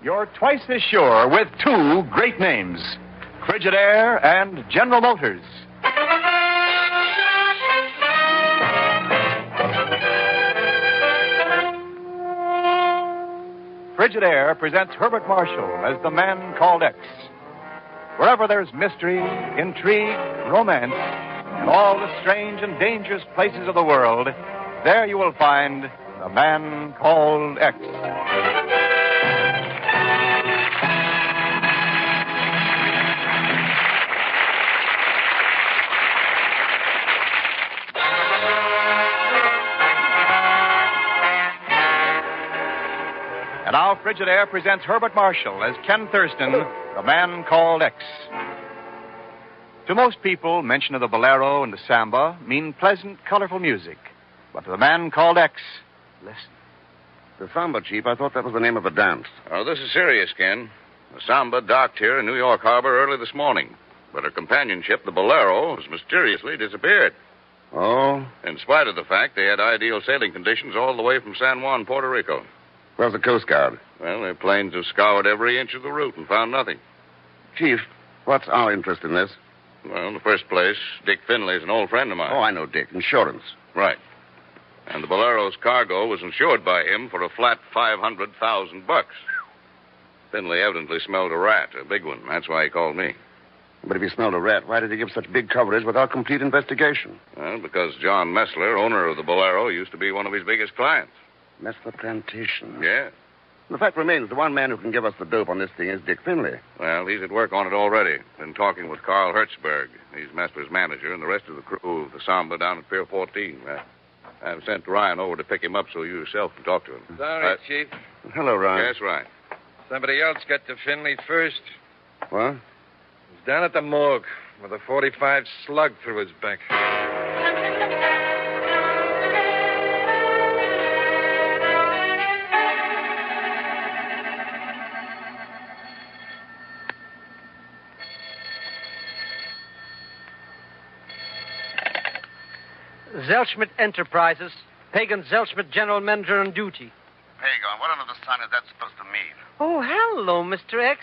You're twice as sure with two great names, Frigidaire and General Motors. Frigidaire presents Herbert Marshall as the man called X. Wherever there's mystery, intrigue, romance, in all the strange and dangerous places of the world, there you will find the man called X. And now Frigidaire presents Herbert Marshall as Ken Thurston, the man called X. To most people, mention of the bolero and the samba mean pleasant, colorful music. But to the man called X, listen. The samba, Chief, I thought that was the name of a dance. Oh, this is serious, Ken. The samba docked here in New York Harbor early this morning. But her companion ship, the bolero, has mysteriously disappeared. Oh? In spite of the fact they had ideal sailing conditions all the way from San Juan, Puerto Rico. Where's the Coast Guard? Well, their planes have scoured every inch of the route and found nothing. Chief, what's our interest in this? Well, in the first place, Dick Finley's an old friend of mine. Oh, I know Dick. Insurance. Right. And the Bolero's cargo was insured by him for a flat $500,000. Finley evidently smelled a rat, a big one. That's why he called me. But if he smelled a rat, why did he give such big coverage without complete investigation? Well, because John Messler, owner of the Bolero, used to be one of his biggest clients. Messler Plantation. Yeah. The fact remains, the one man who can give us the dope on this thing is Dick Finley. Well, he's at work on it already. Been talking with Carl Hertzberg. He's Messler's manager, and the rest of the crew of the Samba down at Pier 14. I've sent Ryan over to pick him up so you yourself can talk to him. Sorry, Chief. Hello, Ryan. Yes, Ryan. Somebody else got to Finley first. What? He's down at the morgue with a .45 slug through his back. Zellschmidt Enterprises. Pegon Zellschmidt, General Manager on duty. Pegon, what under the sun is that supposed to mean? Oh, hello, Mr. X.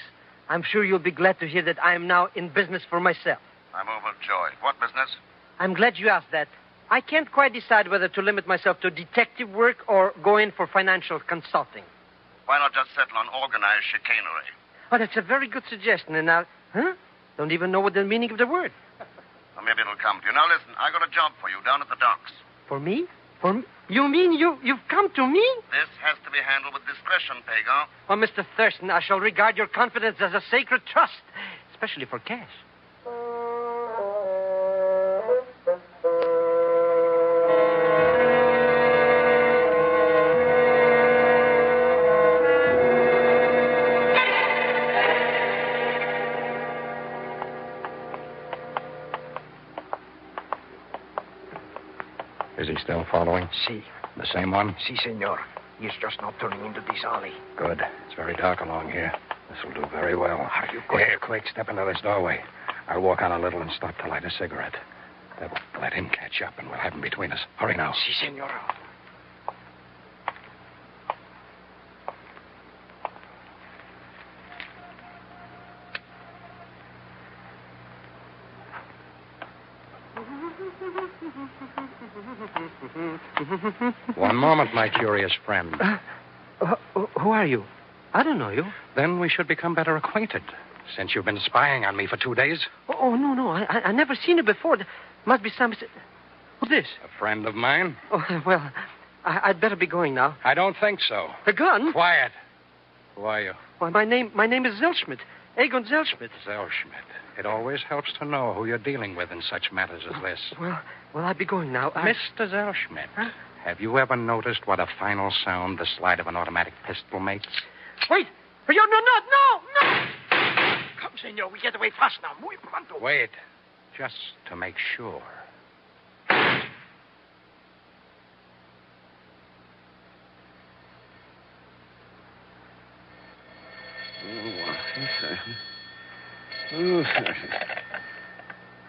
I'm sure you'll be glad to hear that I am now in business for myself. I'm overjoyed. What business? I'm glad you asked that. I can't quite decide whether to limit myself to detective work or go in for financial consulting. Why not just settle on organized chicanery? Oh, that's a very good suggestion, and I'll... Huh? Don't even know what the meaning of the word. Well, maybe it'll come to you. Now, listen, I got a job for you down at the docks. For me? For me? You mean you've come to me? This has to be handled with discretion, Pegon. Oh, Mr. Thurston, I shall regard your confidence as a sacred trust, especially for cash. Is he still following? Si. The same one? Si, senor. He's just not turning into this alley. Good. It's very dark along here. This will do very well. Are you going? Here, quick, step into this doorway. I'll walk on a little and stop to light a cigarette. That will let him catch up, and we'll have him between us. Hurry now. Si, senor. One moment, my curious friend. Who are you? I don't know you. Then we should become better acquainted, since you've been spying on me for 2 days. Oh, no. I never seen you before. There must be some... Who's this? A friend of mine. Oh, well, I'd better be going now. I don't think so. The gun? Quiet. Who are you? Well, my name is Zellschmidt. Pegon Zellschmidt. Zellschmidt. It always helps to know who you're dealing with in such matters as this. Well, I'll be going now. Mr. Zellschmidt, have you ever noticed what a final sound the slide of an automatic pistol makes? Wait! No! Come, senor. We get away fast now. Muy pronto. Wait. Just to make sure.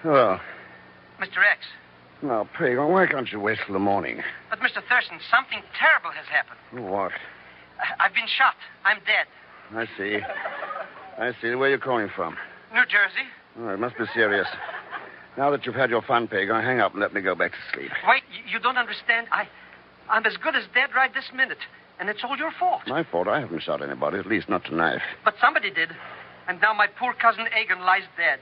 Well, Mr. X. now, Pegon, why can't you wait till the morning? But, Mr. Thurston, something terrible has happened. What? I've been shot. I'm dead. I see. Where are you calling from? New Jersey. Oh, it must be serious. Now that you've had your fun, Pegon, hang up and let me go back to sleep. Wait, you don't understand. I'm as good as dead right this minute. And it's all your fault. My fault? I haven't shot anybody, at least not tonight. But somebody did. And now my poor cousin Egan lies dead.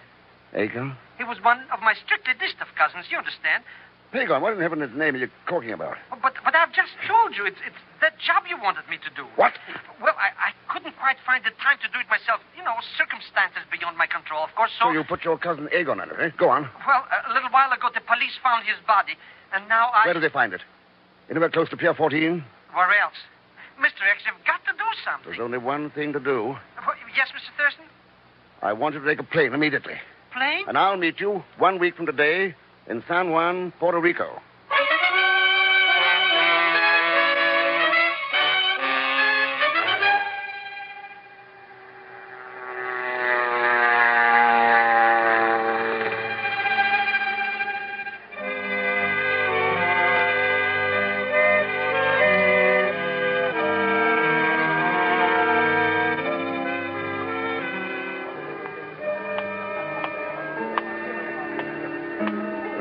Egan? He was one of my strictly distant cousins, you understand? Pegon, what in heaven's name are you talking about? But I've just told you. It's that job you wanted me to do. What? Well, I couldn't quite find the time to do it myself. You know, circumstances beyond my control, of course. So you put your cousin Egon on it, eh? Go on. Well, a little while ago, the police found his body. And now Where did they find it? Anywhere close to Pier 14? Where else? Mr. X, you've got to do something. There's only one thing to do. Yes, Mr. Thurston? I want you to take a plane immediately. Plane? And I'll meet you 1 week from today in San Juan, Puerto Rico.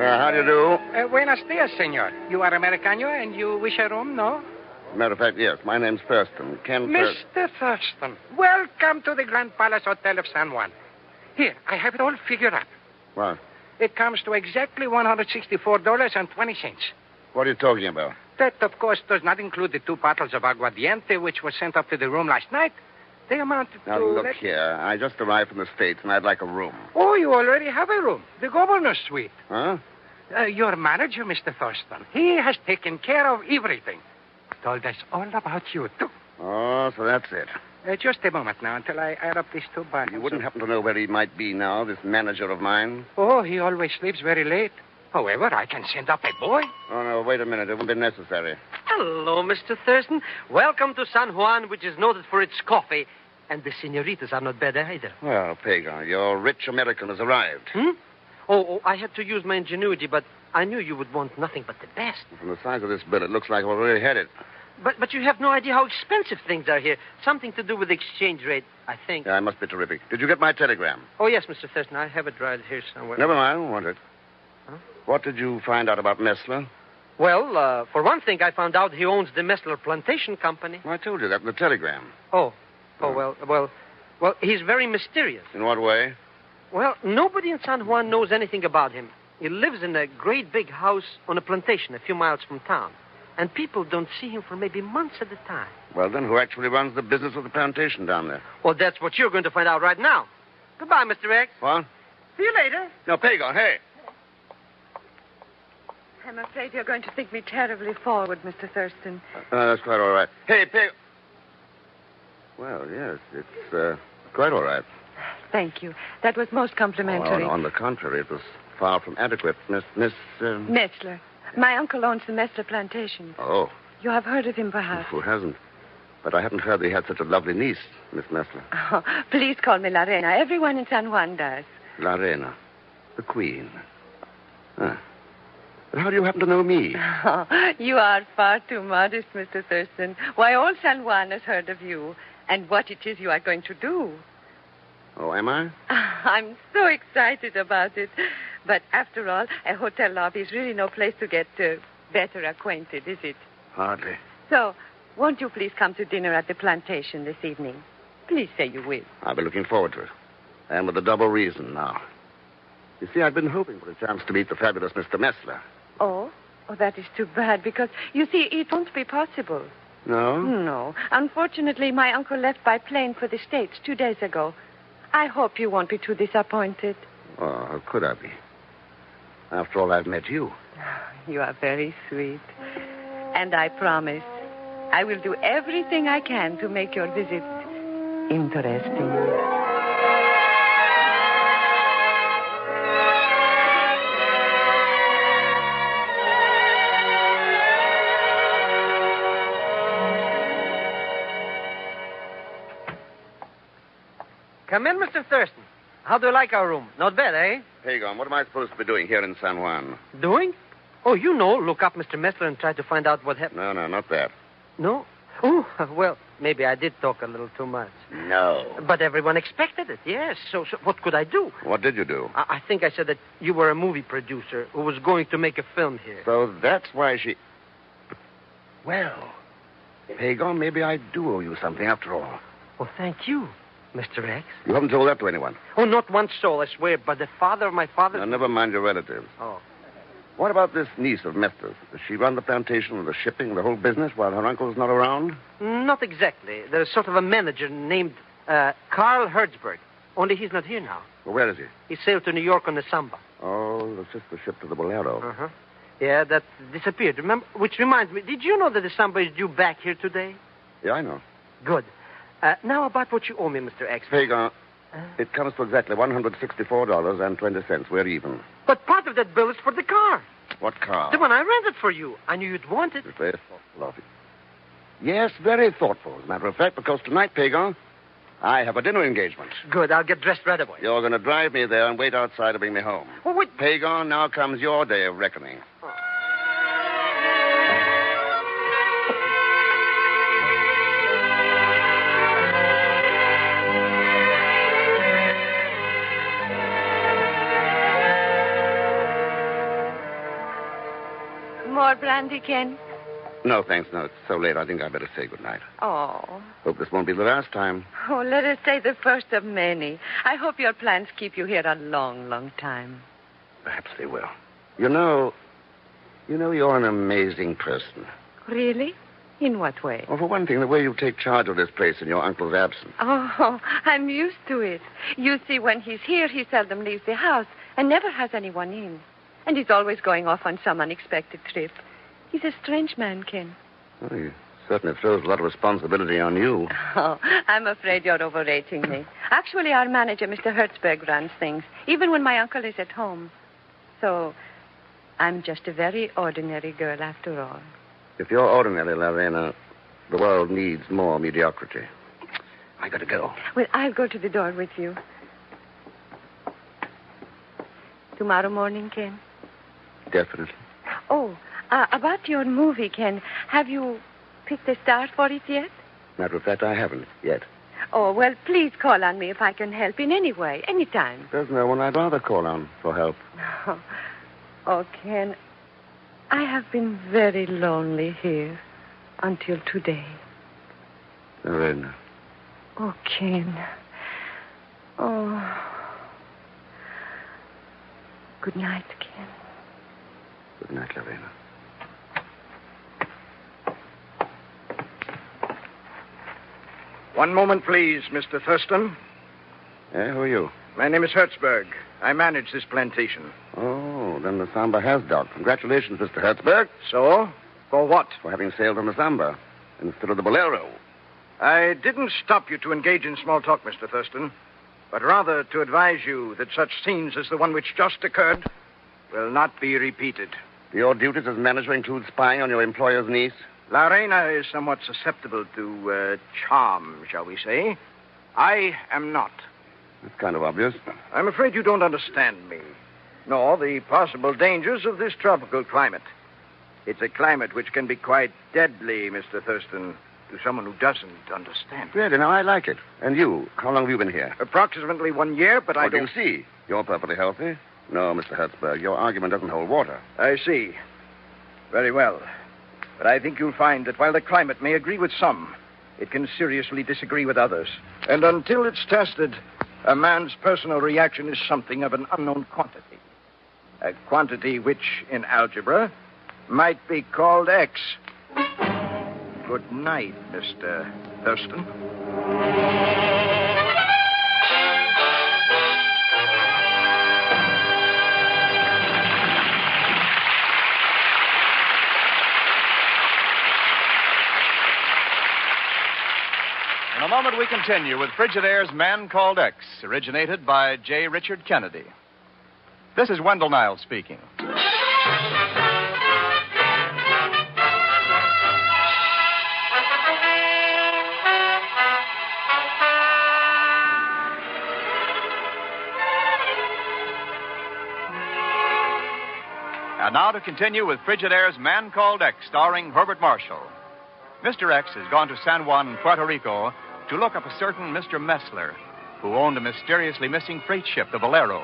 How do you do? Buenos dias, senor. You are Americano and you wish a room, no? Matter of fact, yes. My name's Thurston. Ken Thurston. Mr. Thurston, welcome to the Grand Palace Hotel of San Juan. Here, I have it all figured out. What? It comes to exactly $164.20. What are you talking about? That, of course, does not include the 2 bottles of aguardiente which were sent up to the room last night. They amounted Now, to... look here. I just arrived from the States, and I'd like a room. Oh, you already have a room. The governor's suite. Huh? Your manager, Mr. Thurston, he has taken care of everything. Told us all about you, too. Oh, so that's it. Just a moment now until I add up these 2 bottles. You wouldn't happen to know where he might be now, this manager of mine? Oh, he always sleeps very late. However, I can send up a boy. Oh, no, wait a minute. It won't be necessary. Hello, Mr. Thurston. Welcome to San Juan, which is noted for its coffee. And the senoritas are not bad either. Well, Pegon, your rich American has arrived. Oh, I had to use my ingenuity, but I knew you would want nothing but the best. From the size of this bill, it looks like we've already had it. But you have no idea how expensive things are here. Something to do with the exchange rate, I think. Yeah, I must be terrific. Did you get my telegram? Oh, yes, Mr. Thurston. I have it right here somewhere. Never mind. I don't want it. Huh? What did you find out about Messler? Well, for one thing, I found out he owns the Messler Plantation Company. Well, I told you that in the telegram. Oh, well, he's very mysterious. In what way? Well, nobody in San Juan knows anything about him. He lives in a great big house on a plantation a few miles from town. And people don't see him for maybe months at a time. Well, then who actually runs the business of the plantation down there? Well, that's what you're going to find out right now. Goodbye, Mr. X. What? See you later. No, Pegon, hey. I'm afraid you're going to think me terribly forward, Mr. Thurston. That's quite all right. Hey, Pegon. Well, yes, it's quite all right. Thank you. That was most complimentary. Oh, on the contrary, it was far from adequate. Miss... Messler. My uncle owns the Messler Plantation. Oh. You have heard of him, perhaps? Who hasn't? But I hadn't heard that he had such a lovely niece, Miss Messler. Oh, please call me La Reina. Everyone in San Juan does. La Reina. The Queen. But how do you happen to know me? Oh, you are far too modest, Mr. Thurston. Why, all San Juan has heard of you and what it is you are going to do. Oh, am I? I'm so excited about it. But after all, a hotel lobby is really no place to get better acquainted, is it? Hardly. So, won't you please come to dinner at the plantation this evening? Please say you will. I'll be looking forward to it. And with a double reason now. You see, I've been hoping for a chance to meet the fabulous Mr. Messler. Oh, that is too bad, because, you see, it won't be possible. No? No. Unfortunately, my uncle left by plane for the States 2 days ago. I hope you won't be too disappointed. Oh, how could I be? After all, I've met you. You are very sweet. And I promise I will do everything I can to make your visit interesting. Come in, Mr. Thurston. How do you like our room? Not bad, eh? Pegon, what am I supposed to be doing here in San Juan? Doing? Oh, you know, look up Mr. Messler and try to find out what happened. No, not that. No? Oh, well, maybe I did talk a little too much. No. But everyone expected it, yes. So what could I do? What did you do? I think I said that you were a movie producer who was going to make a film here. So that's why she... Well, Pegon, maybe I do owe you something after all. Well, thank you, Mr. X. You haven't told that to anyone? Oh, not one soul, I swear, but the father of my father... Now, never mind your relatives. Oh. What about this niece of Mister's? Does she run the plantation, the shipping, the whole business while her uncle's not around? Not exactly. There's sort of a manager named Carl Hertzberg. Only he's not here now. Well, where is he? He sailed to New York on the Samba. Oh, the sister ship to the Bolero. Uh-huh. Yeah, that disappeared. Remember? Which reminds me, did you know that the Samba is due back here today? Yeah, I know. Good. Now about what you owe me, Mr. X. Pegon, it comes to exactly $164.20. We're even. But part of that bill is for the car. What car? The one I rented for you. I knew you'd want it. It's very thoughtful of you. Yes, very thoughtful, as a matter of fact, because tonight, Pegon, I have a dinner engagement. Good. I'll get dressed right away. You're going to drive me there and wait outside to bring me home. Oh, wait. Pegon, now comes your day of reckoning. More brandy, Ken? No, thanks. No, it's so late. I think I'd better say goodnight. Oh. Hope this won't be the last time. Oh, let us say the first of many. I hope your plans keep you here a long, long time. Perhaps they will. You know, you're an amazing person. Really? In what way? Well, for one thing, the way you take charge of this place in your uncle's absence. Oh, I'm used to it. You see, when he's here, he seldom leaves the house and never has anyone in. And he's always going off on some unexpected trip. He's a strange man, Ken. Well, he certainly throws a lot of responsibility on you. Oh, I'm afraid you're overrating me. Actually, our manager, Mr. Hertzberg, runs things, even when my uncle is at home. So, I'm just a very ordinary girl after all. If you're ordinary, Lorena, the world needs more mediocrity. I gotta go. Well, I'll go to the door with you. Tomorrow morning, Ken? Definitely. Oh, about your movie, Ken, have you picked a star for it yet? Matter of fact, I haven't yet. Oh, well, please call on me if I can help in any way, anytime. There's no one I'd rather call on for help. Oh, Ken, I have been very lonely here until today. Lorena. Oh, Ken. Oh. Good night, Ken. Good night, Lorena. One moment, please, Mr. Thurston. Eh, who are you? My name is Hertzberg. I manage this plantation. Oh, then the Samba has docked. Congratulations, Mr. Hertzberg. So? For what? For having sailed on the Samba instead of the Bolero. I didn't stop you to engage in small talk, Mr. Thurston, but rather to advise you that such scenes as the one which just occurred will not be repeated. Your duties as manager include spying on your employer's niece? Lorena is somewhat susceptible to charm, shall we say. I am not. That's kind of obvious. I'm afraid you don't understand me, nor the possible dangers of this tropical climate. It's a climate which can be quite deadly, Mr. Thurston, to someone who doesn't understand. Really? Now, I like it. And you? How long have you been here? Approximately 1 year, but I What do don't... you see? You're perfectly healthy. No, Mr. Hertzberg, your argument doesn't hold water. I see. Very well. But I think you'll find that while the climate may agree with some, it can seriously disagree with others. And until it's tested, a man's personal reaction is something of an unknown quantity. A quantity which, in algebra, might be called X. Good night, Mr. Thurston. In a moment, we continue with Frigidaire's Man Called X, originated by J. Richard Kennedy. This is Wendell Niles speaking. And now to continue with Frigidaire's Man Called X, starring Herbert Marshall. Mr. X has gone to San Juan, Puerto Rico, to look up a certain Mr. Messler, who owned a mysteriously missing freight ship, the Bolero.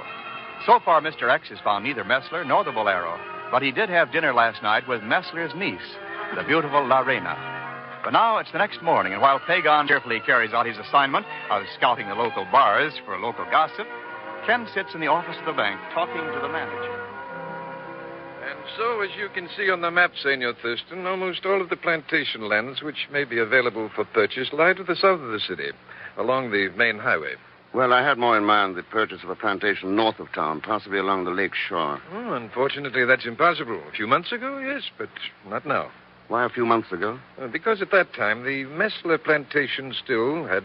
So far, Mr. X has found neither Messler nor the Bolero, but he did have dinner last night with Messler's niece, the beautiful La Reina. But now it's the next morning, and while Pegon carefully carries out his assignment of scouting the local bars for local gossip, Ken sits in the office of the bank talking to the manager. And so, as you can see on the map, Senor Thurston, almost all of the plantation lands which may be available for purchase lie to the south of the city, along the main highway. Well, I had more in mind the purchase of a plantation north of town, possibly along the lake shore. Oh, unfortunately, that's impossible. A few months ago, yes, but not now. Why a few months ago? Because at that time, the Messler plantation still had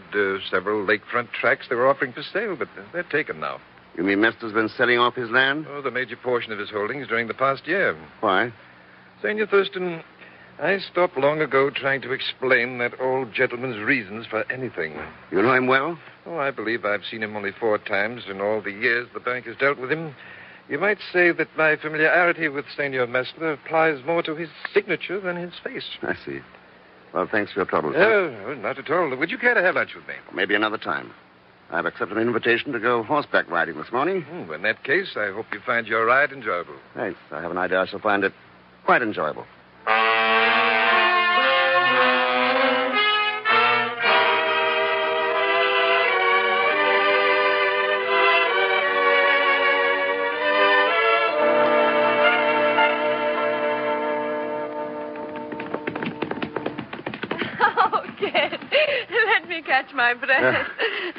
several lakefront tracts they were offering for sale, but they're taken now. You mean Mester's been selling off his land? Oh, the major portion of his holdings during the past year. Why? Senor Thurston, I stopped long ago trying to explain that old gentleman's reasons for anything. You know him well? Oh, I believe I've seen him only 4 times in all the years the bank has dealt with him. You might say that my familiarity with Senor Messler applies more to his signature than his face. I see. Well, thanks for your trouble, sir. Oh, not at all. Would you care to have lunch with me? Maybe another time. I've accepted an invitation to go horseback riding this morning. In that case, I hope you find your ride enjoyable. Thanks. I have an idea I shall find it quite enjoyable. Oh, Ken, let me catch my breath.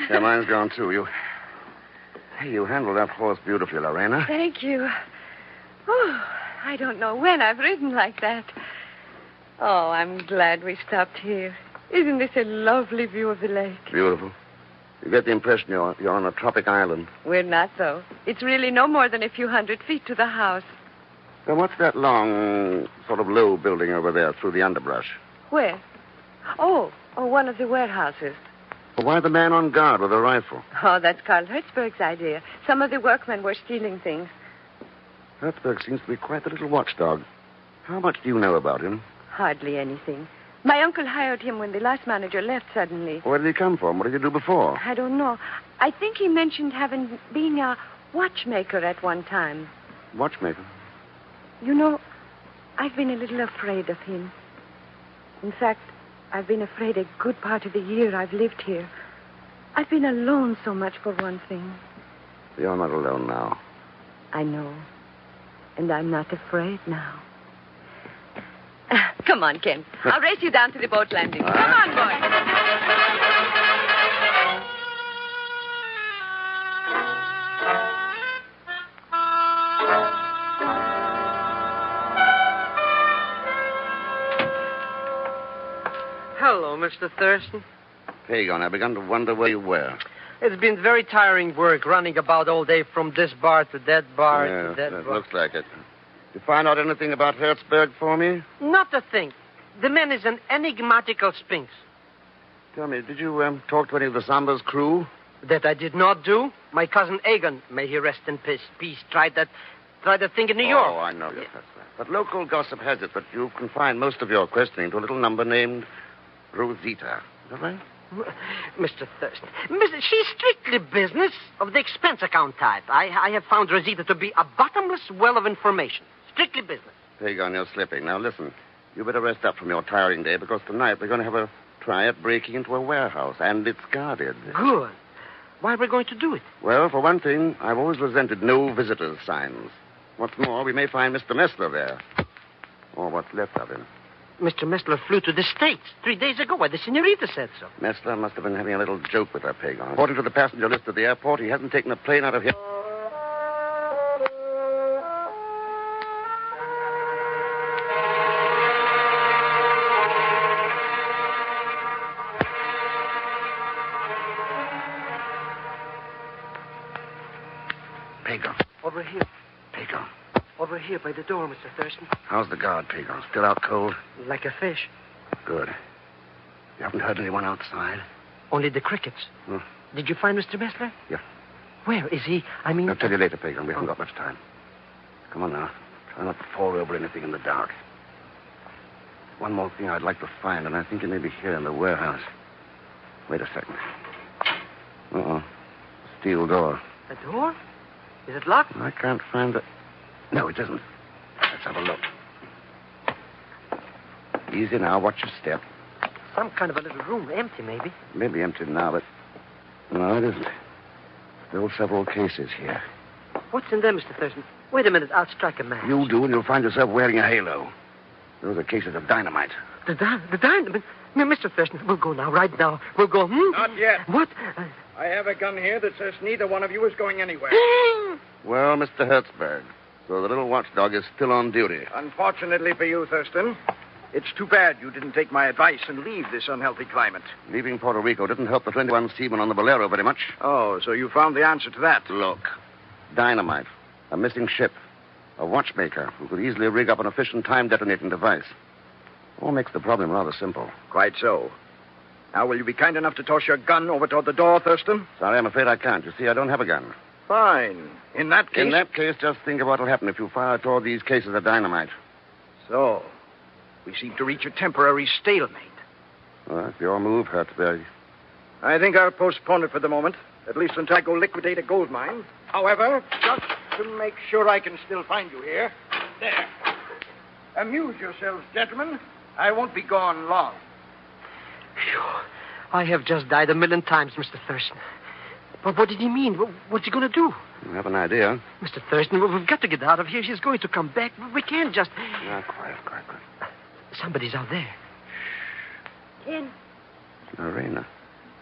Yeah, mine's gone, too. You handled that horse beautifully, Lorena. Thank you. Oh, I don't know when I've ridden like that. Oh, I'm glad we stopped here. Isn't this a lovely view of the lake? Beautiful. You get the impression you're on a tropic island. We're not, though. It's really no more than a few 100 feet to the house. Now, what's that long, sort of low building over there through the underbrush? Where? Oh, one of the warehouses. Well, why the man on guard with a rifle? Oh, that's Carl Hertzberg's idea. Some of the workmen were stealing things. Hertzberg seems to be quite the little watchdog. How much do you know about him? Hardly anything. My uncle hired him when the last manager left suddenly. Where did he come from? What did he do before? I don't know. I think he mentioned being a watchmaker at one time. Watchmaker? You know, I've been a little afraid of him. In fact, I've been afraid a good part of the year I've lived here. I've been alone so much, for one thing. You're not alone now. I know. And I'm not afraid now. Come on, Ken. I'll race you down to the boat landing. Come on, boy. Hello, Mr. Thurston. Pegon, I begun to wonder where you were. It's been very tiring work running about all day from this bar to that bar to that bar. Looks like it. You find out anything about Hertzberg for me? Not a thing. The man is an enigmatical sphinx. Tell me, did you talk to any of the Samba's crew? That I did not do. My cousin Egan, may he rest in peace, tried that thing in New York. Oh, I know. Yes, that's right. But local gossip has it that you've confined most of your questioning to a little number named Rosita. Is that right? Mr. Thurston, she's strictly business of the expense account type. I have found Rosita to be a bottomless well of information. Strictly business. Pegon, you're slipping. Now, listen. You better rest up from your tiring day because tonight we're going to have a try at breaking into a warehouse, and it's guarded. Good. Why are we going to do it? Well, for one thing, I've always resented no visitors signs. What's more, we may find Mr. Messler there. Or what's left of him. Mr. Messler flew to the States 3 days ago. Why, the senorita said so. Messler must have been having a little joke with her, Pegon. According to the passenger list at the airport, he hasn't taken a plane out of here. Pegon. Over here. Pegon. Over here by the door, Mr. Thurston. How's the guard, Pegon? Still out cold? Like a fish. Good. You haven't heard anyone outside? Only the crickets. Did you find Mr. Messler? Yeah. Where is he? I'll tell you later, Pegon. We haven't got much time. Come on now. Try not to fall over anything in the dark. one more thing I'd like to find, and I think it may be here in the warehouse. Wait a second. Uh-oh. Steel door. A door? Is it locked? I can't find it. No, it isn't. Let's have a look. Easy now. Watch your step. Some kind of a little room. Empty, maybe. Maybe empty now, but... No, it isn't. Still several cases here. What's in there, Mr. Thurston? Wait a minute. I'll strike a match. You do, and you'll find yourself wearing a halo. Those are cases of dynamite. The dynamite? Mr. Thurston, we'll go now, right now. We'll go, Not yet. What? I have a gun here that says neither one of you is going anywhere. Well, Mr. Hertzberg, so the little watchdog is still on duty. Unfortunately for you, Thurston, it's too bad you didn't take my advice and leave this unhealthy climate. Leaving Puerto Rico didn't help the 21 seamen on the Bolero very much. Oh, so you found the answer to that. Look, dynamite, a missing ship, a watchmaker who could easily rig up an efficient time-detonating device. All makes the problem rather simple. Quite so. Now, will you be kind enough to toss your gun over toward the door, Thurston? Sorry, I'm afraid I can't. You see, I don't have a gun. Fine. In that case... In that case, just think of what will happen if you fire toward these cases of dynamite. So, we seem to reach a temporary stalemate. Well, that's your move, Hertzberg. I think I'll postpone it for the moment, at least until I go liquidate a gold mine. However, just to make sure I can still find you here. There. Amuse yourselves, gentlemen. I won't be gone long. Phew. I have just died 1,000,000 times, Mr. Thurston. But what did he mean? What's he going to do? I have an idea. Mr. Thurston, we've got to get out of here. He's going to come back. We can't just... Now, quiet. Somebody's out there. Ken. Lorena.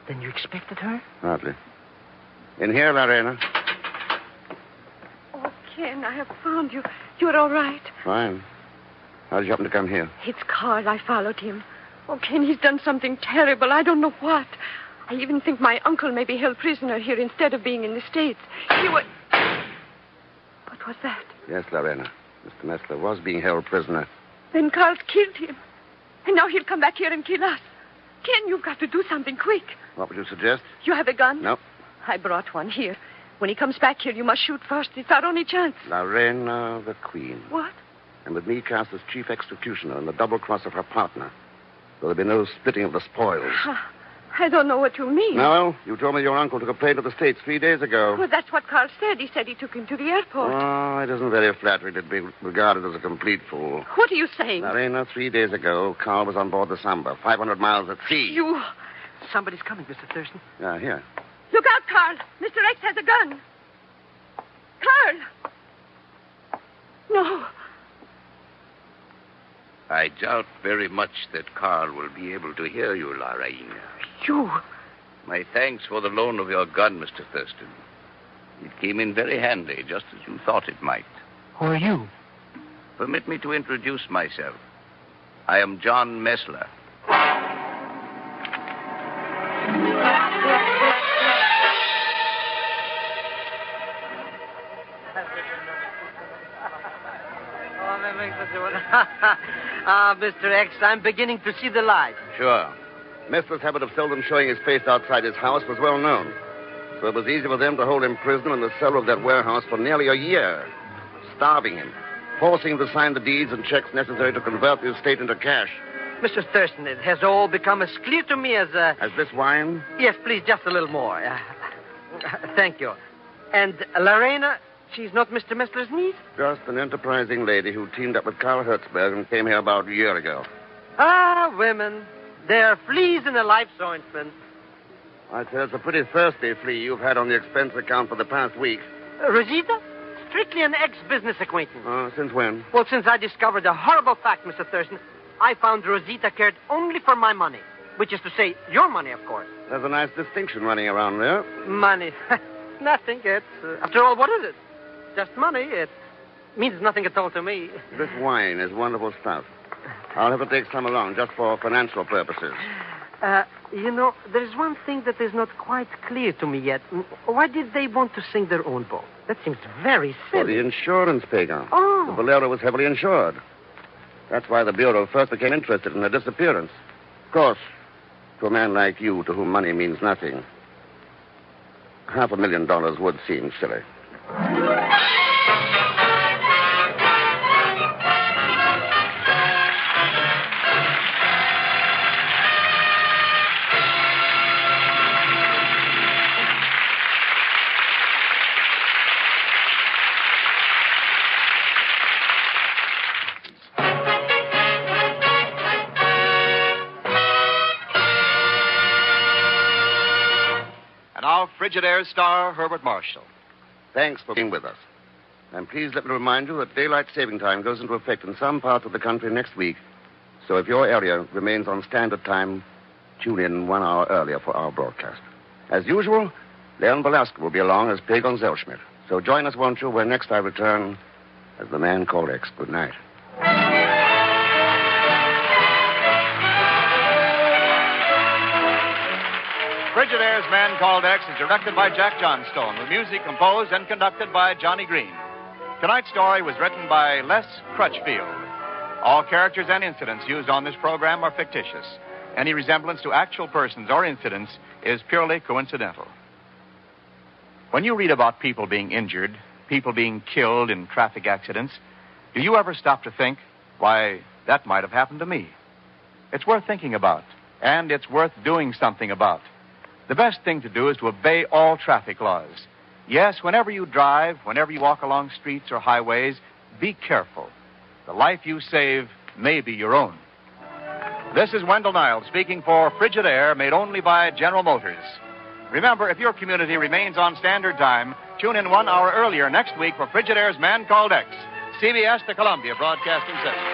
Then you expected her? Hardly. In here, Lorena. Oh, Ken, I have found you. You're all right. Fine. How did you happen to come here? It's Carl. I followed him. Oh, Ken, he's done something terrible. I don't know what. I even think my uncle may be held prisoner here instead of being in the States. He was... What was that? Yes, Lorena. Mr. Messler was being held prisoner. Then Carl's killed him. And now he'll come back here and kill us. Ken, you've got to do something quick. What would you suggest? You have a gun? No. I brought one here. When he comes back here, you must shoot first. It's our only chance. Lorena, the Queen. What? And with me cast as chief executioner in the double cross of her partner. There'll be no splitting of the spoils. I don't know what you mean. No, you told me your uncle took a plane to the States 3 days ago. Well, that's what Carl said. He said he took him to the airport. Oh, it isn't very flattering to be regarded as a complete fool. What are you saying? Lorena, 3 days ago, Carl was on board the Samba, 500 miles at sea. You... Somebody's coming, Mr. Thurston. Yeah, here. Look out, Carl. Mr. X has a gun. Carl! No. I doubt very much that Carl will be able to hear you, Lorena. You... My thanks for the loan of your gun, Mr. Thurston. It came in very handy, just as you thought it might. Who are you? Permit me to introduce myself. I am John Messler. Mr. X, I'm beginning to see the light. Sure. Messler's habit of seldom showing his face outside his house was well known. So it was easy for them to hold him prisoner in the cellar of that warehouse for nearly a year, starving him, forcing him to sign the deeds and checks necessary to convert the estate into cash. Mr. Thurston, it has all become as clear to me as... As this wine? Yes, please, just a little more. Thank you. And Lorena, she's not Mr. Messler's niece? Just an enterprising lady who teamed up with Carl Hertzberg and came here about a year ago. Ah, women. They're fleas in a life's ointment. I'd say it's a pretty thirsty flea you've had on the expense account for the past week. Rosita? Strictly an ex-business acquaintance. Since when? Well, since I discovered a horrible fact, Mr. Thurston. I found Rosita cared only for my money. Which is to say, your money, of course. There's a nice distinction running around there. Money. Nothing. It's, after all, what is it? Just money. It means nothing at all to me. This wine is wonderful stuff. I'll have to take some along just for financial purposes. There's one thing that is not quite clear to me yet. Why did they want to sing their own boat? That seems very silly. For the insurance, Pegon. Oh. The Bolero was heavily insured. That's why the Bureau first became interested in her disappearance. Of course, to a man like you, to whom money means nothing, $500,000 would seem silly. And now, Frigidaire's star, Herbert Marshall. Thanks for being with us. And please let me remind you that daylight saving time goes into effect in some parts of the country next week. So if your area remains on standard time, tune in 1 hour earlier for our broadcast. As usual, Leon Belasco will be along as Pegon Zellschmidt. So join us, won't you, when next I return as the man called X. Good night. Frigidaire's Man Called X is directed by Jack Johnstone, with music composed and conducted by Johnny Green. Tonight's story was written by Les Crutchfield. All characters and incidents used on this program are fictitious. Any resemblance to actual persons or incidents is purely coincidental. When you read about people being injured, people being killed in traffic accidents, do you ever stop to think, why, that might have happened to me? It's worth thinking about, and it's worth doing something about. The best thing to do is to obey all traffic laws. Yes, whenever you drive, whenever you walk along streets or highways, be careful. The life you save may be your own. This is Wendell Niles speaking for Frigidaire, made only by General Motors. Remember, if your community remains on standard time, tune in 1 hour earlier next week for Frigidaire's Man Called X. CBS, the Columbia Broadcasting System.